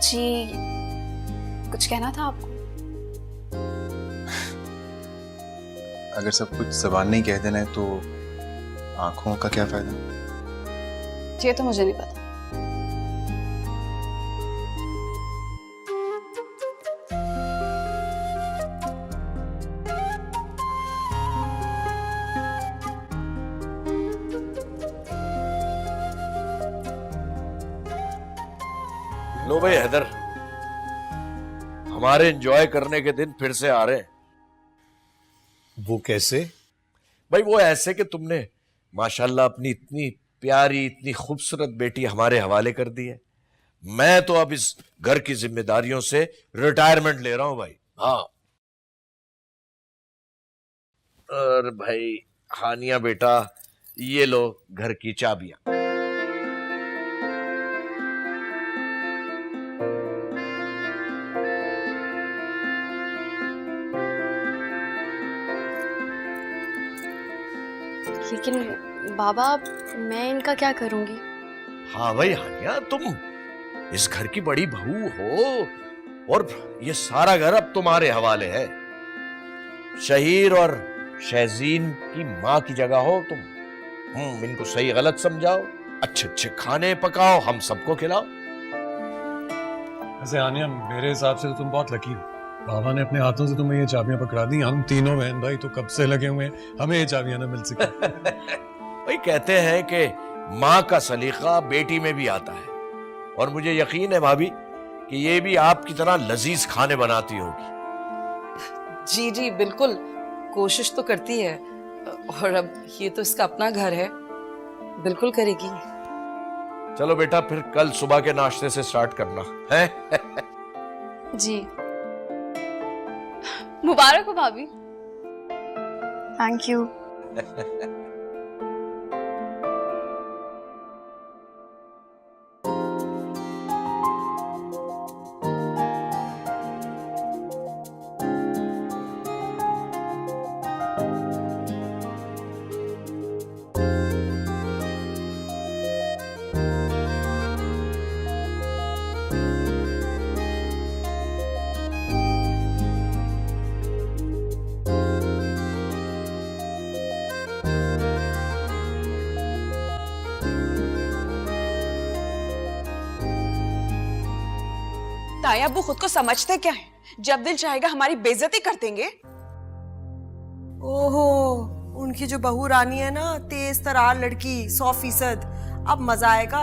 जी, कुछ कहना था आपको? अगर सब कुछ ज़बान नहीं कह देना है तो आंखों का क्या फायदा? ये तो मुझे नहीं पता। लो भाई हैदर, हमारे एंजॉय करने के दिन फिर से आ रहे हैं। वो कैसे? भाई वो ऐसे कि तुमने माशाल्लाह अपनी इतनी प्यारी इतनी खूबसूरत बेटी हमारे हवाले कर दी है। मैं तो अब इस घर की जिम्मेदारियों से रिटायरमेंट ले रहा हूं भाई। हाँ, और भाई हानिया बेटा, ये लो घर की चाबियां। लेकिन बाबा, मैं इनका क्या करूंगी? हाँ भाई हानिया, तुम इस घर की बड़ी बहू हो और ये सारा घर अब तुम्हारे हवाले है। शहीर और शहजीन की माँ की जगह हो तुम। इनको सही गलत समझाओ, अच्छे अच्छे खाने पकाओ, हम सबको खिलाओ। ऐसे आनिया, मेरे हिसाब से तो तुम बहुत लकी हो। बाबा ने अपने हाथों से तुम्हें ये चाबियां पकड़ा दी। हम तीनों बहन भाई तो कब से लगे हुए हैं, हमें ये चाबियां ना मिल सके। भाई कहते हैं कि माँ का सलीका बेटी में भी आता है, और मुझे यकीन है भाभी कि ये भी आपकी तरह लजीज खाने बनाती होगी। जी जी बिल्कुल, कोशिश तो करती है। और अब ये तो इसका अपना घर है, बिल्कुल करेगी। चलो बेटा, फिर कल सुबह के नाश्ते से स्टार्ट करना है। जी, मुबारक हो भाभी। Thank you. ताया अब्बू खुद को समझते क्या है? जब दिल चाहेगा हमारी बेइज्जती कर देंगे। ओहो, उनकी जो बहू रानी है ना, तेज तरार लड़की, 100%। अब मजा आएगा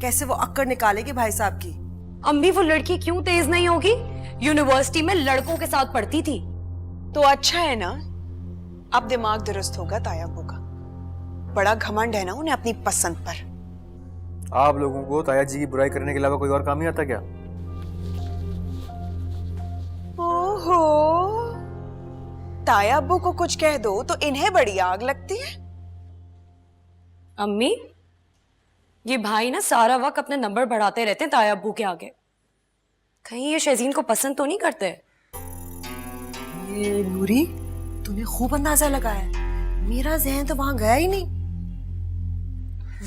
कैसे वो अक्कड़ निकालेगी भाई साहब की। अम्मी, वो लड़की क्यों तेज नहीं होगी? यूनिवर्सिटी में लड़कों के साथ पढ़ती थी। तो अच्छा है ना, अब दिमाग दुरुस्त होगा ताया अब्बू का। बड़ा घमंड है ना उन्हें अपनी पसंद पर। आप लोगों को ताया जी की बुराई करने के अलावा कोई और काम नहीं आता क्या? ओहो, ताया अब्बू को कुछ कह दो तो इन्हें बड़ी आग लगती है। अम्मी, ये भाई ना सारा वक्त अपने नंबर बढ़ाते रहते हैं ताया अब्बू के आगे। कहीं ये शहजीन को पसंद तो नहीं करते? ये नूरी, तूने खूब अंदाजा लगाया। मेरा जहन तो वहां गया ही नहीं।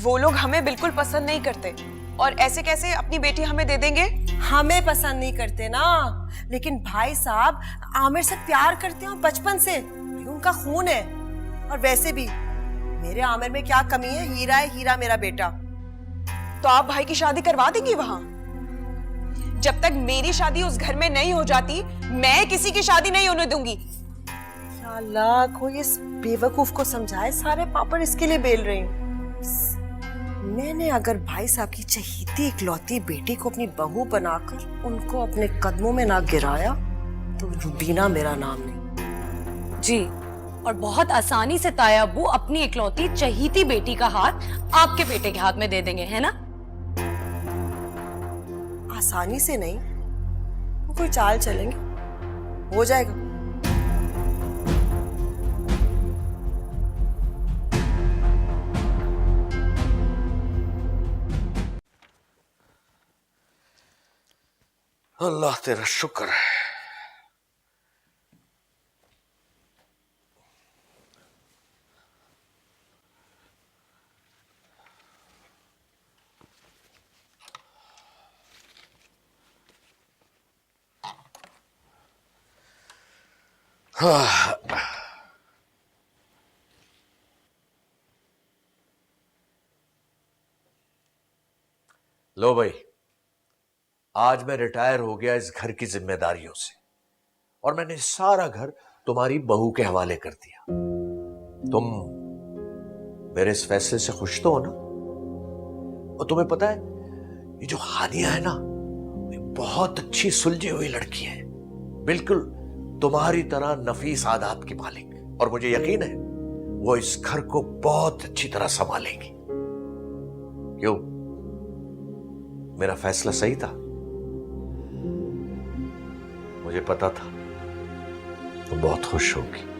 वो लोग हमें बिल्कुल पसंद नहीं करते, और ऐसे कैसे अपनी बेटी हमें दे देंगे? हमें पसंद नहीं करते ना, लेकिन भाई साहब आमिर से प्यार करते हैं और बचपन से उनका खून है। और वैसे भी मेरे आमिर में क्या कमी है? हीरा है हीरा मेरा बेटा। तो आप भाई की शादी करवा देंगी वहां? जब तक मेरी शादी उस घर में नहीं हो जाती, मैं किसी की शादी नहीं होने दूंगी। या अल्लाह, कोई इस बेवकूफ को समझाए। सारे पापड़ इसके लिए बेल रही हूँ। मैंने अगर भाई साहब की चहीती इकलौती बेटी को अपनी बहू बनाकर उनको अपने कदमों में ना गिराया तो रुबीना मेरा नाम नहीं। जी, और बहुत आसानी से ताया अब्बू अपनी इकलौती चहीती बेटी का हाथ आपके बेटे के हाथ में दे देंगे, है ना? आसानी से नहीं, वो कोई चाल चलेंगे, हो जाएगा। अल्लाह तेरा शुक्र है। लो भाई, आज मैं रिटायर हो गया इस घर की जिम्मेदारियों से और मैंने सारा घर तुम्हारी बहू के हवाले कर दिया। तुम मेरे इस फैसले से खुश तो हो ना? और तुम्हें पता है, ये जो हानिया है ना, ये बहुत अच्छी सुलझी हुई लड़की है, बिल्कुल तुम्हारी तरह नफीस आदात की मालिक। और मुझे यकीन है वो इस घर को बहुत अच्छी तरह संभालेगी। क्यों, मेरा फैसला सही था? मुझे पता था तुम बहुत खुश होगी।